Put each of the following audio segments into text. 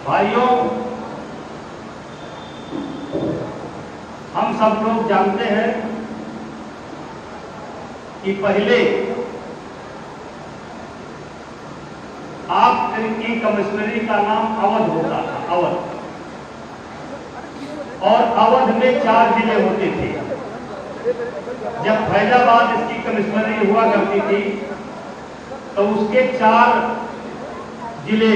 भाइयों, हम सब लोग जानते हैं कि पहले आपकी कमिश्नरी का नाम अवध होता था, अवध। और अवध में 4 जिले होते थे। जब फैजाबाद इसकी कमिश्नरी हुआ करती थी तो उसके 4 जिले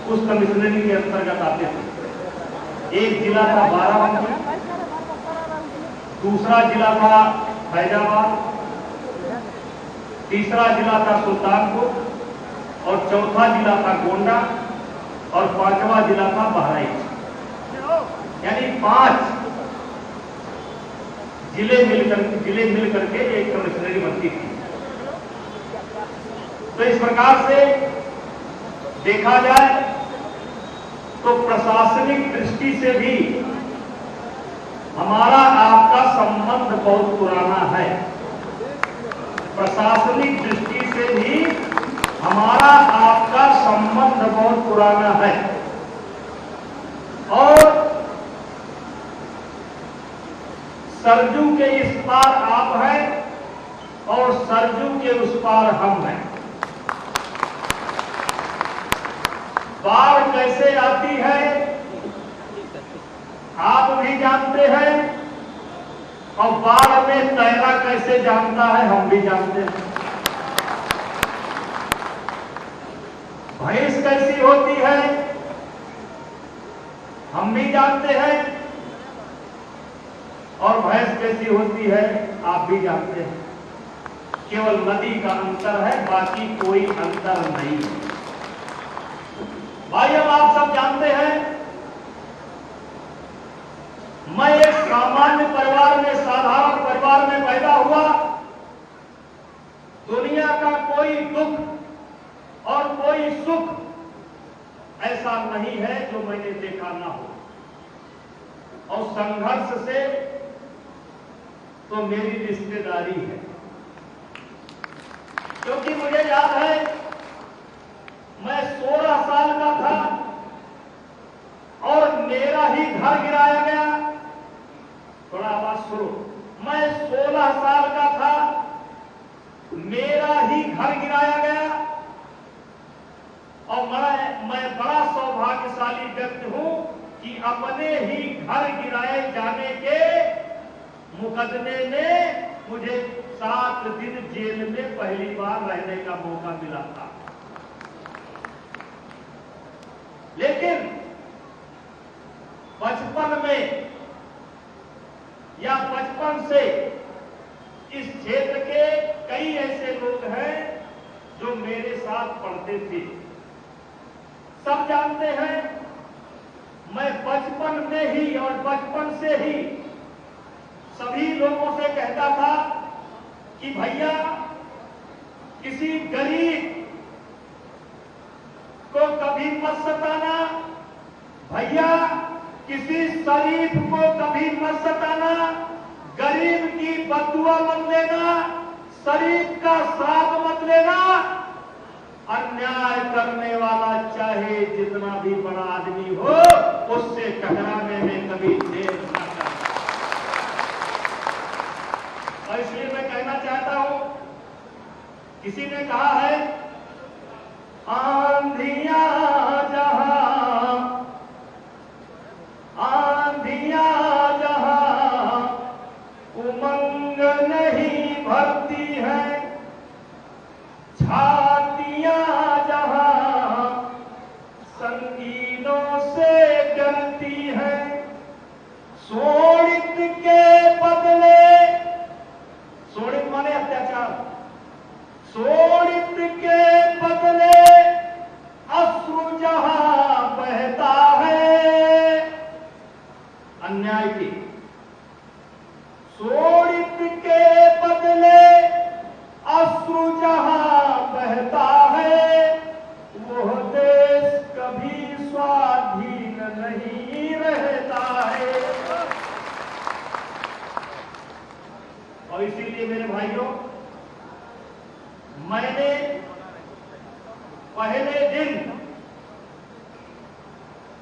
उस कमिश्नरी के अंतर्गत आते थे। एक जिला था बाराबंकी, दूसरा जिला था फैजाबाद, तीसरा जिला था सुल्तानपुर और चौथा जिला था गोंडा और 5वां जिला था बहराइच। यानी 5 जिले मिलकर के एक कमिश्नरी बनती थी। तो इस प्रकार से देखा जाए तो प्रशासनिक दृष्टि से भी हमारा आपका संबंध बहुत पुराना है। प्रशासनिक दृष्टि से भी हमारा आपका संबंध बहुत पुराना है। और सरजू के इस पार आप हैं और सरजू के उस पार हम हैं। बाढ़ कैसे आती है आप भी जानते हैं और बाढ़ में तैरा कैसे जानता है हम भी जानते हैं। भैंस कैसी होती है हम भी जानते हैं और भैंस कैसी होती है आप भी जानते हैं। केवल नदी का अंतर है, बाकी कोई अंतर नहीं है। भाई, अब आप सब जानते हैं मैं एक सामान्य परिवार में, साधारण परिवार में पैदा हुआ। दुनिया का कोई दुख और कोई सुख ऐसा नहीं है जो मैंने देखा ना हो। और संघर्ष से तो मेरी रिश्तेदारी है, क्योंकि मुझे याद है मैं 16 साल का था और मेरा ही घर गिराया गया। थोड़ा आवाज सुनो। मैं 16 साल का था, मेरा ही घर गिराया गया और मैं बड़ा सौभाग्यशाली व्यक्ति हूं कि अपने ही घर गिराए जाने के मुकदमे में मुझे 7 दिन जेल में पहली बार रहने का मौका मिला था। लेकिन बचपन में या बचपन से इस क्षेत्र के कई ऐसे लोग हैं जो मेरे साथ पढ़ते थे। सब जानते हैं मैं बचपन में ही और बचपन से ही सभी लोगों से कहता था कि भैया किसी गरीब को कभी मत सताना, भैया किसी शरीफ को कभी मत सताना, गरीब की बददुआ मत लेना, शरीफ का साथ मत लेना। अन्याय करने वाला चाहे जितना भी बड़ा आदमी हो उससे टकराने में कभी देर न करना। और इसलिए मैं कहना चाहता हूं, किसी ने कहा है आंधियां जहां उमंग नहीं भरती है, छातियां जहां संगीनों से जलती है, शोणित के बदले, शोणित माने अत्याचार, शोणित के बदले अश्रु जहां बहता है, अन्याय की शोणित के बदले अश्रु जहां बहता है, वह देश कभी स्वाधीन नहीं रहता है। और इसीलिए मेरे भाइयों, मैंने पहले दिन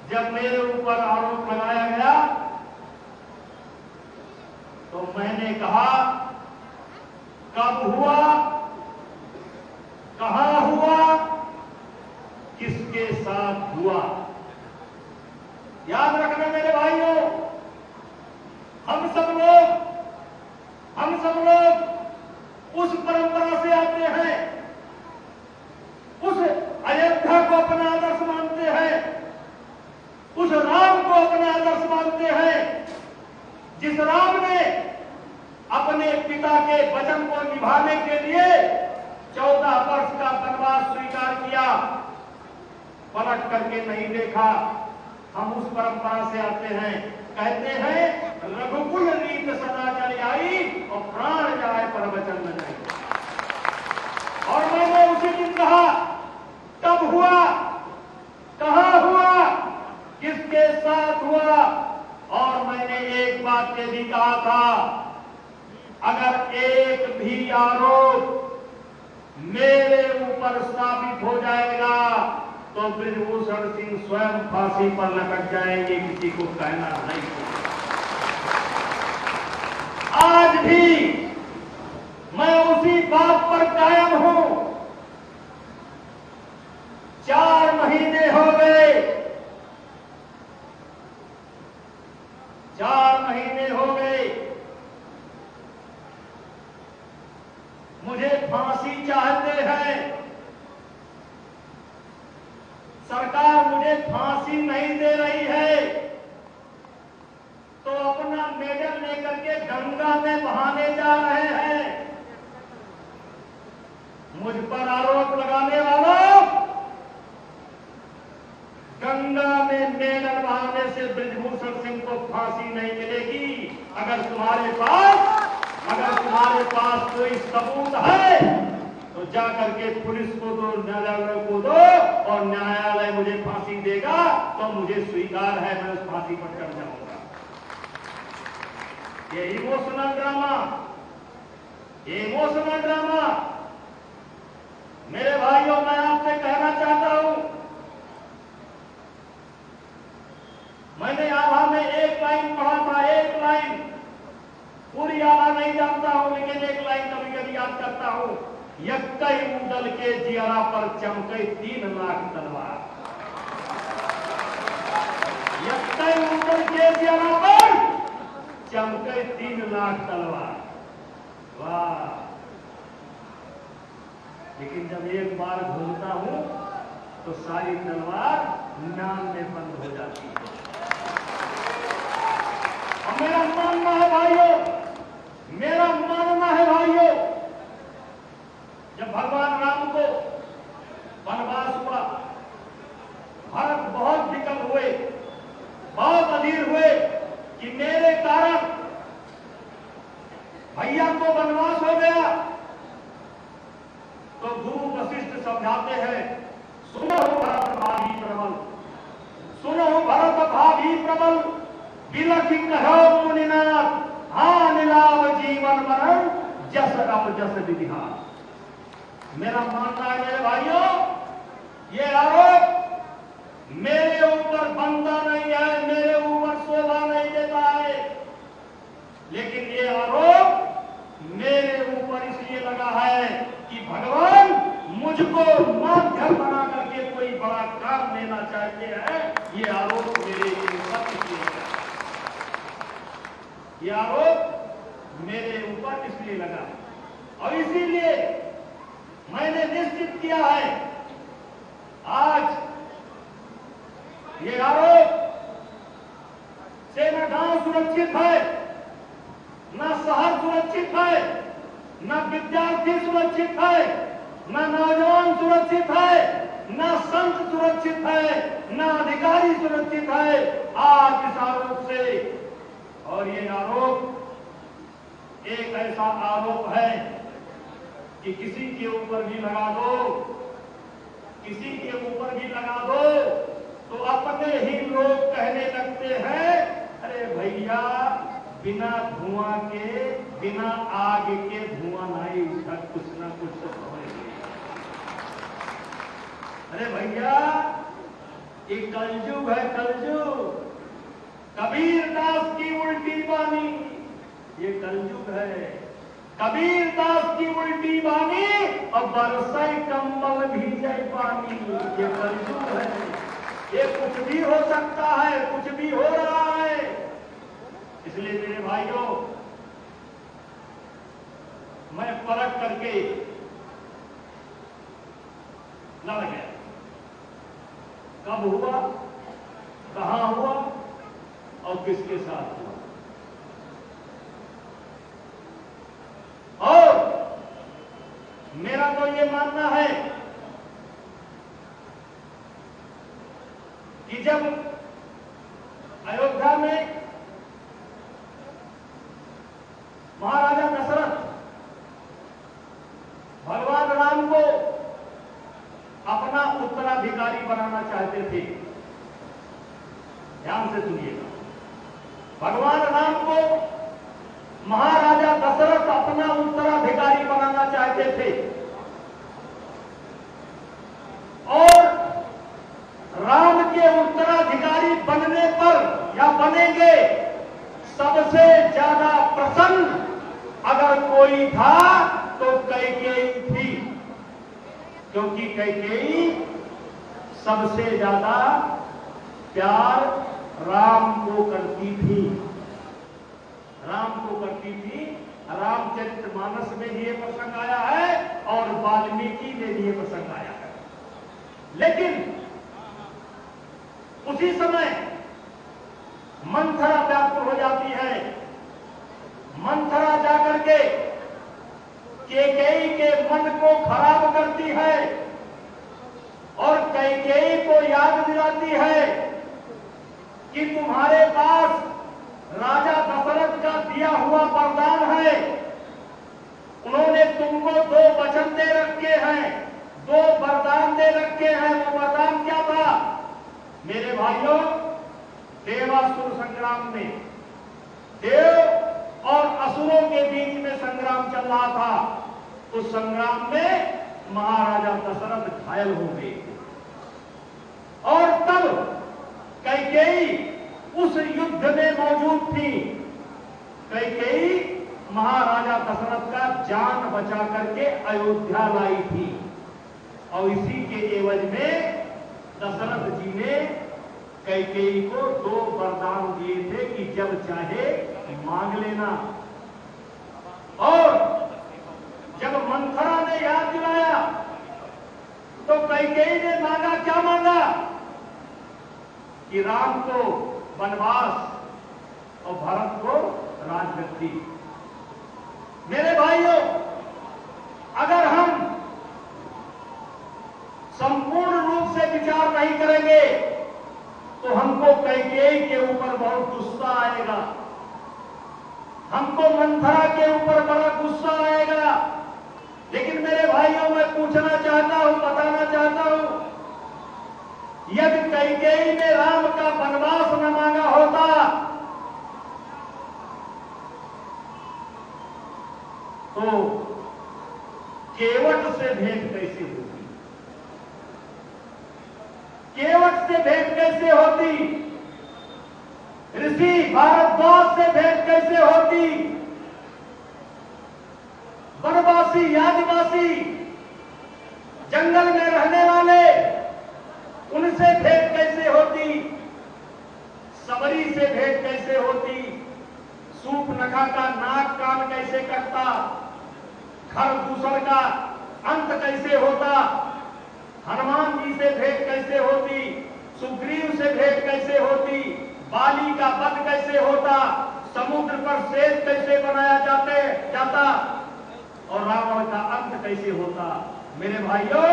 जब मेरे ऊपर आरोप लगाया गया तो मैंने कहा, कब हुआ, कहां हुआ, किसके साथ हुआ। याद रखना मेरे भाइयों, हम सब लोग उस परंपरा से आते हैं, उस अयोध्या को अपना आदर्श मानते हैं, उस राम को अपना आदर्श मानते हैं, जिस राम ने अपने पिता के वचन को निभाने के लिए 14 वर्ष का वनवास स्वीकार किया, पलट करके नहीं देखा। हम उस परंपरा से आते हैं, कहते हैं रघुकुल रीत सदा चली आई और प्राण जाए पर वचन न जाए। और मैंने उसी दिन कहा, कब हुआ, कहां हुआ, किसके साथ हुआ। और मैंने एक बात ये भी कहा था, अगर एक भी आरोप मेरे ऊपर साबित हो जाएगा तो बृजभूषण सिंह स्वयं फांसी पर लटक जाएंगे, किसी को कहना नहीं। आज भी मैं उसी बात पर कायम हूं। 4 महीने हो गए, 4 महीने हो गए, मुझे फांसी चाहते हैं। सरकार मुझे फांसी नहीं दे रही है तो अपना मेडल लेकर के गंगा में बहाने जा रहे हैं। मुझ पर आरोप लगाने वालों, गंगा में मेडल बहाने से बृजभूषण सिंह को फांसी नहीं मिलेगी। अगर तुम्हारे पास कोई सबूत है तो जाकर के पुलिस को दो, न्यायालय को दो, और न्यायालय मुझे फांसी देगा तो मुझे स्वीकार है, मैं उस फांसी पर चढ़ जाऊंगा। ये इमोशनल ड्रामा मेरे भाइयों, मैं आपसे कहना चाहता हूं, मैंने आभा में एक लाइन पढ़ा था, एक लाइन, पूरी आभा नहीं जानता हूं लेकिन एक लाइन कभी कभी याद करता हूं। यक्कई उदल के जियारा पर चमके 3 लाख तलवार। यक्कई उदल के जियारा पर चमके 3 लाख तलवार। वाह! लेकिन जब एक बार घूमता हूं तो सारी तलवार नाम में बंद हो जाती है। और मेरा मानना है भाइयों, जब भगवान राम को वनवास हुआ, भरत बहुत विकल हुए, बहुत अधीर हुए कि मेरे कारण भैया को वनवास हो गया। तो गुरु वशिष्ठ समझाते हैं, सुनो भरत भाभी प्रबल, सुनो भरत भाभी प्रबल, बिलखि कहो मुनिनाथ, हाँ निलाव जीवन मरण जस अप जस विधिहार। मेरा मानना है मेरे भाइयों, ये आरोप मेरे ऊपर बनता नहीं है, मेरे ऊपर शोभा नहीं देता है, लेकिन ये आरोप मेरे ऊपर इसलिए लगा है कि भगवान मुझको माध्यम बना करके कोई बड़ा काम लेना चाहते हैं। ये आरोप मेरे ऊपर इसलिए लगा, ये आरोप मेरे ऊपर इसलिए लगा, और इसीलिए मैंने निश्चित किया है, आज ये आरोप से न गांव सुरक्षित है, न शहर सुरक्षित है, न विद्यार्थी सुरक्षित है, न नौजवान सुरक्षित है, न संत सुरक्षित है, न अधिकारी सुरक्षित है आज इस आरोप से। और ये आरोप एक ऐसा आरोप है कि किसी के ऊपर भी लगा दो, किसी के ऊपर भी लगा दो तो अपने ही लोग कहने लगते हैं, अरे भैया बिना धुआं के, बिना आग के धुआं नहीं उठा, कुछ ना कुछ तो होगा। अरे भैया ये कलयुग है, कलयुग। कबीर दास की उल्टी बानी, ये कलयुग है। कबीर दास की उल्टी बानी और बरसाई कंबल भीजे पानी, ये कलयुग है। ये कुछ भी हो सकता है, कुछ भी हो रहा है। इसलिए मेरे भाइयों, मैं परख करके लड़ गया। कब हुआ, कहां हुआ और किसके साथ हुआ। और मेरा तो ये मानना है कि जब अयोध्या में महाराजा दशरथ भगवान राम को अपना उत्तराधिकारी बनाना चाहते थे, ध्यान से सुनिएगा, भगवान राम को महाराजा दशरथ अपना उत्तराधिकारी बनाना चाहते थे और राम के उत्तराधिकारी बनने पर या बनेंगे सबसे ज्यादा प्रसन्न अगर कोई था तो कैकेयी थी, क्योंकि कैकेयी सबसे ज्यादा प्यार राम को करती थी, राम को करती थी। रामचरितमानस में भी ये प्रसंग आया है और वाल्मीकि में भी ये प्रसंग आया है। लेकिन उसी समय मंथरा व्याकुल हो जाती है। मंथरा जाकर के कैकेयी के मन को खराब करती है और कैकेयी को याद दिलाती है कि तुम्हारे पास राजा दशरथ का दिया हुआ वरदान है। उन्होंने तुमको 2 वचन दे रखे हैं, 2 वरदान दे रखे हैं। वो वरदान क्या था मेरे भाइयों? देवासुर संग्राम में देव और असुरों के बीच में संग्राम चल रहा था। उस संग्राम में महाराजा दशरथ घायल हो गए और तब कैकेयी उस युद्ध में मौजूद थी। कैकेयी महाराजा दशरथ का जान बचा करके अयोध्या लाई थी और इसी के एवज में दशरथ जी ने कैकेयी को 2 वरदान दिए थे कि जब चाहे मांग लेना। और जब मंथरा ने याद दिलाया तो कैकेयी ने मांगा, क्या मांगा? कि राम को वनवास और भरत को राजगद्दी। मेरे भाइयों, अगर हम संपूर्ण रूप से विचार नहीं करेंगे तो हमको कैकेयी के ऊपर बहुत गुस्सा आएगा, हमको मंथरा के ऊपर बड़ा गुस्सा आएगा। लेकिन मेरे भाइयों, मैं पूछना चाहता हूं, बताना चाहता हूं, यदि कैकेयी ने राम का वनवास न मांगा होता तो केवट से भेंट कैसे होती? केवट से भेंट कैसे होती? ऋषि भारद्वाज से भेंट कैसे होती? वनवासी आदिवासी जंगल में रहने वाले उनसे भेंट कैसे होती? सबरी से भेंट कैसे होती? सूर्पनखा का नाक कान कैसे कटता? खरदूषण का अंत कैसे होता? हनुमान जी से भेंट कैसे होती? सुग्रीव से भेंट कैसे होती? बाली का वध कैसे होता? समुद्र पर सेतु कैसे बनाया जाता और रावण का अंत कैसे होता? मेरे भाइयों,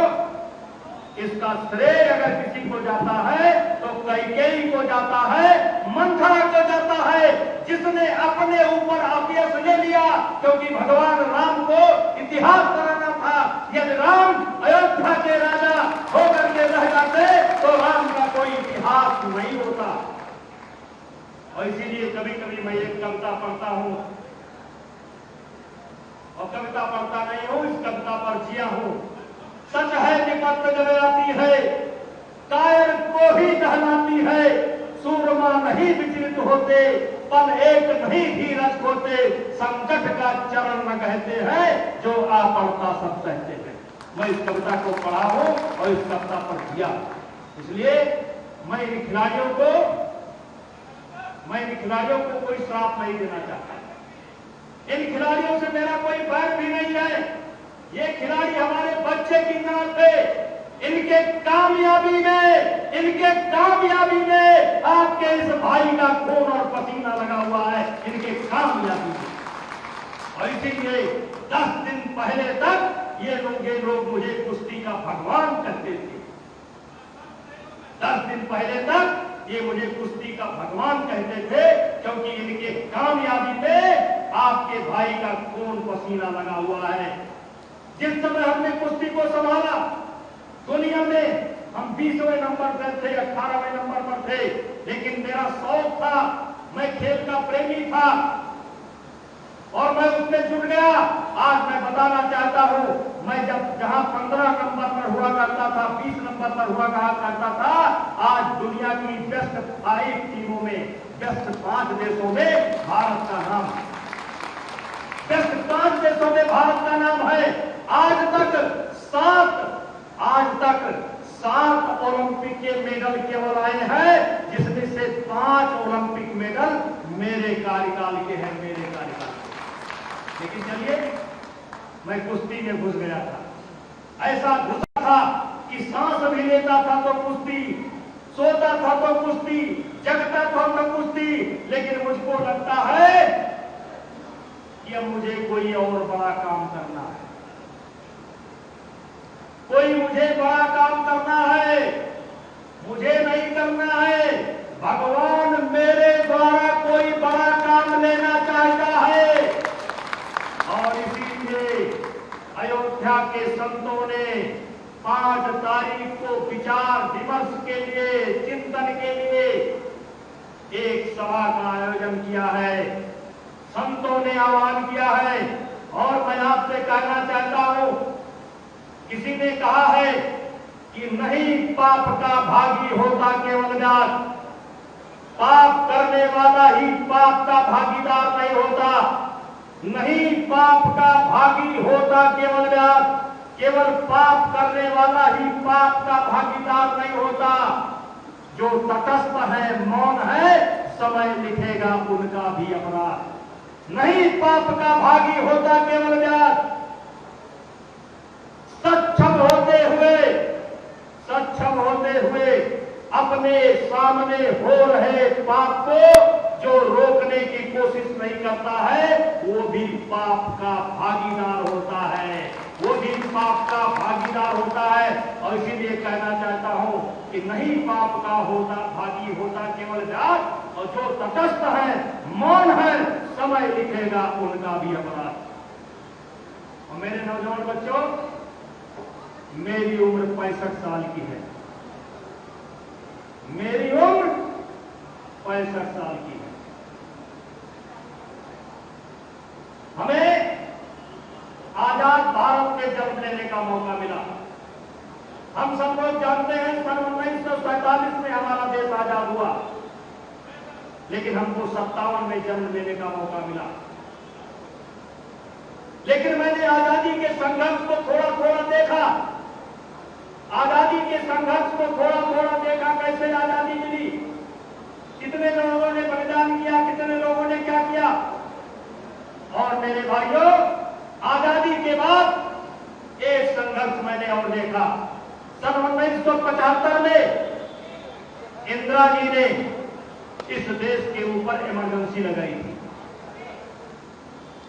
इसका श्रेय अगर किसी को जाता है तो कैकेयी को जाता है, मंथरा को जाता है, जिसने अपने ऊपर अपयश ले लिया। क्योंकि भगवान राम को इतिहास बनाना था। यदि राम अयोध्या के राजा होकर के रह जाते तो राम का कोई इतिहास नहीं होता। और इसीलिए कभी कभी मैं एक कविता पढ़ता हूं और कविता पढ़ता नहीं हूं, इस कविता पर जिया हूं। सच है विपत्ति जब आती है कायर को ही दहलाती है। सूरमा नहीं विचलित होते, पल एक नहीं धीरज होते, संकट का चरण न कहते हैं, जो आ पड़ता सब सहते हैं। मैं इस कविता को पढ़ा हूं और इस कविता पर किया, इसलिए मैं इन खिलाड़ियों को कोई श्राप नहीं देना चाहता। इन खिलाड़ियों से मेरा कोई बैर भी नहीं है। ये खिलाड़ी हमारे बच्चे की तरह थे। इनके कामयाबी में आपके इस भाई का खून और पसीना लगा हुआ है, इनके कामयाबी में। और इसीलिए 10 दिन पहले तक ये लोग मुझे कुश्ती का भगवान कहते थे। 10 दिन पहले तक ये मुझे कुश्ती का भगवान कहते थे, क्योंकि इनके कामयाबी पे आपके भाई का खून पसीना लगा हुआ है। जिस समय हमने कुश्ती को संभाला, दुनिया में हम 20वें नंबर पर थे, 18वें नंबर पर थे, लेकिन मेरा शौक था, मैं खेल का प्रेमी था और मैं उसमें जुड़ गया। आज मैं बताना चाहता हूं, मैं जहां 15 नंबर पर हुआ करता था, 20 नंबर पर हुआ करता था, आज दुनिया की बेस्ट 5 टीमों में, बेस्ट 5 देशों में भारत का नाम है। बेस्ट 5 देशों में भारत का नाम है। आज तक 7 ओलंपिक के मेडल केवल आए हैं, जिसमें से 5 ओलंपिक मेडल मेरे कार्यकाल के हैं, मेरे कार्यकाल। लेकिन चलिए, मैं कुश्ती में घुस गया था। ऐसा घुसा था कि सांस भी लेता था तो कुश्ती, सोता था तो कुश्ती, जगता था तो कुश्ती। लेकिन मुझको लगता है कि अब मुझे कोई और बड़ा काम करना है, मुझे बड़ा काम करना है। मुझे नहीं करना है, भगवान मेरे द्वारा कोई बड़ा काम लेना चाहता है। और इसीलिए अयोध्या के संतों ने 5 तारीख को विचार विमर्श के लिए, चिंतन के लिए एक सभा का आयोजन किया है। संतों ने आह्वान किया है और मैं आपसे कहना चाहता हूं, किसी ने कहा है कि नहीं, पाप का भागी होता केवल व्यास। पाप करने वाला ही पाप का भागीदार नहीं होता। नहीं, पाप का भागी होता केवल व्यास। केवल पाप करने वाला ही पाप का भागीदार नहीं होता। जो तटस्थ है, मौन है, समय लिखेगा उनका भी अपराध। नहीं, पाप का भागी होता केवल व्यास। सक्षम होते हुए अपने सामने हो रहे पाप को जो रोकने की कोशिश नहीं करता है, वो भी पाप का भागीदार होता है, और इसीलिए कहना चाहता हूं कि नहीं, पाप का भागी होता केवल व्यास, और जो तटस्थ है, मौन है, समय लिखेगा उनका भी अपराध। और मेरे नौजवान बच्चों, मेरी उम्र 65 साल की है। मेरी उम्र 65 साल की है। हमें आजाद भारत में जन्म लेने का मौका मिला। हम सब लोग जानते हैं, सन 1947 में हमारा देश आजाद हुआ, लेकिन हमको 57 में जन्म लेने का मौका मिला। लेकिन मैंने आजादी के संघर्ष को थोड़ा थोड़ा देखा। कैसे आजादी मिली, कितने लोगों ने बलिदान किया, कितने लोगों ने क्या किया। और मेरे भाइयों, आजादी के बाद एक संघर्ष मैंने और देखा। सन 1975 में इंदिरा जी ने इस देश के ऊपर इमरजेंसी लगाई थी।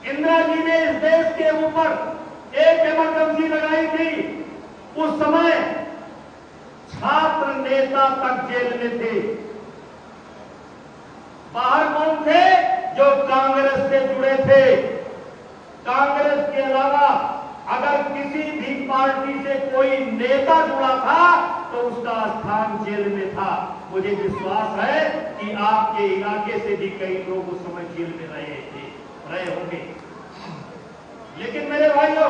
इंदिरा जी ने इस देश के ऊपर एक इमरजेंसी लगाई थी। उस समय छात्र नेता तक जेल में थे। बाहर कौन थे? जो कांग्रेस से जुड़े थे। कांग्रेस के अलावा अगर किसी भी पार्टी से कोई नेता जुड़ा था तो उसका स्थान जेल में था। मुझे विश्वास है कि आपके इलाके से भी कई लोग उस समय जेल में रहे होंगे। लेकिन मेरे भाइयों,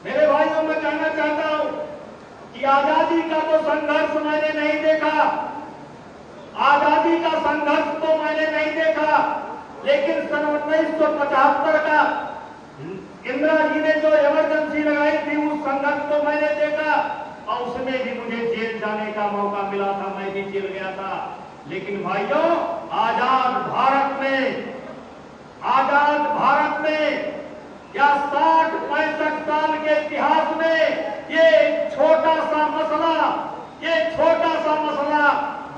मैं कहना चाहता हूं कि आजादी का तो संघर्ष मैंने नहीं देखा, आजादी का संघर्ष तो मैंने नहीं देखा, लेकिन सन 1975 का इंदिरा जी ने जो इमरजेंसी लगाई थी उस संघर्ष को मैंने देखा और उसमें भी मुझे जेल जाने का मौका मिला था, मैं भी जेल गया था। लेकिन भाइयों, आजाद भारत में या 60-65 साल के इतिहास में ये छोटा सा मसला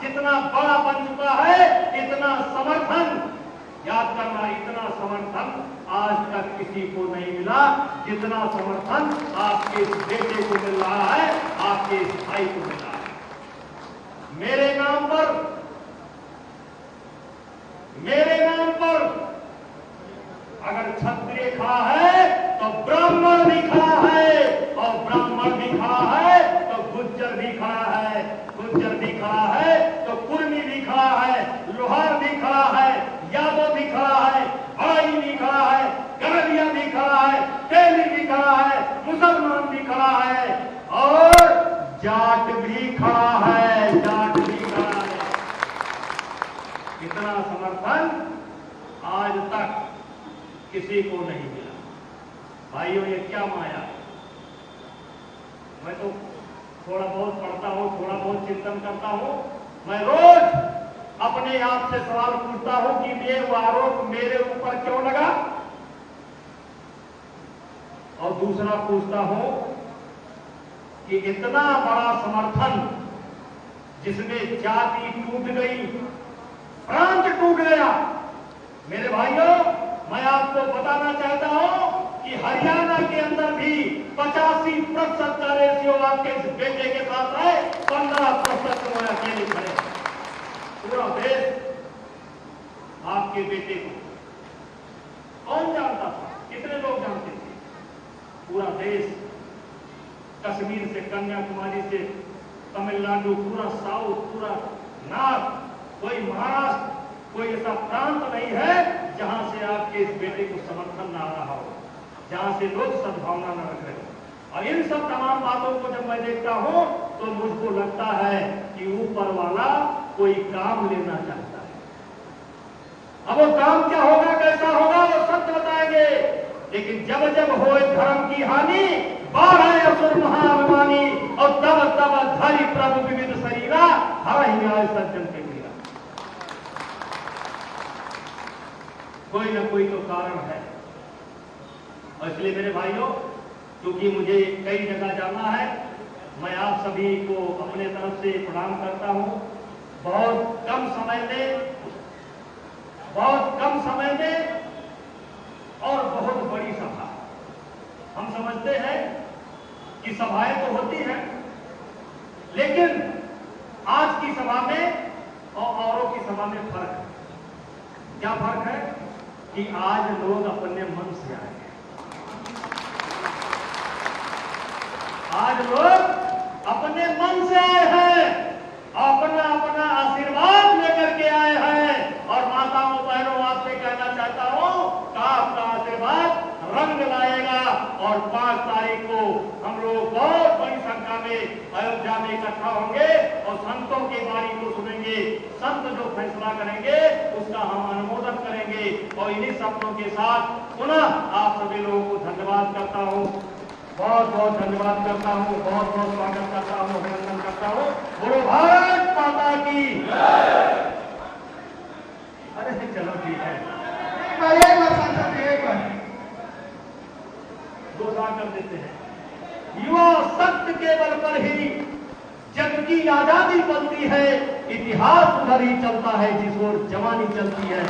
जितना बड़ा बन चुका है, इतना समर्थन, याद करना, इतना समर्थन आज तक किसी को नहीं मिला जितना समर्थन आपके इस बेटे को मिल रहा है, आपके इस भाई को मिल रहा है। मेरे नाम पर अगर क्षत्रिय खड़ा है तो ब्राह्मण भी खड़ा है, और ब्राह्मण भी खड़ा है तो गुज्जर भी खड़ा है, गुज्जर भी खड़ा है तो कुर्मी भी खड़ा है, लोहार भी खड़ा है, यादव भी खड़ा है, भाई भी खड़ा है, गरबिया भी खड़ा है, तेली भी खड़ा है, मुसलमान भी खड़ा है, और जाट भी खड़ा है, जाट भी खड़ा है। इतना समर्थन आज तक किसी को नहीं मिला। भाइयों, ये क्या माया है? मैं तो थोड़ा बहुत पढ़ता हूं, थोड़ा बहुत चिंतन करता हूं, मैं रोज अपने आप से सवाल पूछता हूं कि ये वो आरोप मेरे ऊपर क्यों लगा, और दूसरा पूछता हूं कि इतना बड़ा समर्थन जिसमें जाति टूट गई, प्रांत टूट गया। मेरे भाइयों, मैं आपको बताना चाहता हूं कि हरियाणा के अंदर भी 85% का रेशियो आपके इस बेटे के साथ है, 15% वो अकेले खड़े। पूरा देश आपके बेटे को कौन जानता था? कितने लोग जानते थे? पूरा देश, कश्मीर से कन्याकुमारी से तमिलनाडु, पूरा साउथ, पूरा नॉर्थ, कोई महाराष्ट्र, कोई ऐसा प्रांत नहीं है जहां से आपके इस बेटे को समर्थन ना रहा हो, जहां से लोग सद्भावना न रख रहे हो। और इन सब तमाम बातों को जब मैं देखता हूं तो मुझको लगता है कि ऊपर वाला कोई काम लेना चाहता है। अब वो काम क्या होगा, कैसा होगा, वो सब बताएंगे। लेकिन जब जब हो धर्म की हानि, बारह असुर महाअभिमानी, और तब तब धरि प्रभु विविध शरीरा, हर ही आए सज्जन के मीरा। कोई ना कोई तो कारण है। और इसलिए मेरे भाइयों, क्योंकि मुझे कई जगह जाना है, मैं आप सभी को अपने तरफ से प्रणाम करता हूं। बहुत कम समय में और बहुत बड़ी सभा। हम समझते हैं कि सभाएं तो होती हैं, लेकिन आज की सभा में और औरों की सभा में फर्क है। क्या फर्क है? कि आज लोग अपने मन से आए हैं। आज लोग अपने मन से आए हैं, अपना अपना आशीर्वाद लेकर के आए हैं। और माताओं बहनों, आपसे कहना चाहता हूं कि आपका आशीर्वाद रंग लाएगा। और 5 तारीख को हम लोग बहुत बड़ी संख्या में अयोध्या में इकट्ठा होंगे और संतों की बारी को सुनेंगे। संत जो फैसला करेंगे उसका हम अनुमोदन करेंगे। और इन्हीं शब्दों के साथ पुनः आप सभी लोगों को धन्यवाद करता हूं, बहुत बहुत धन्यवाद करता हूं, बहुत बहुत स्वागत करता हूं, अभिनंदन करता हूं। बोलो भारत माता की। अरे चलो ठीक है, घोषणा कर देते हैं। युवा सत्य के बल पर ही जग की आजादी बनती है, इतिहास उधर ही चलता है जिस ओर जवानी चलती है।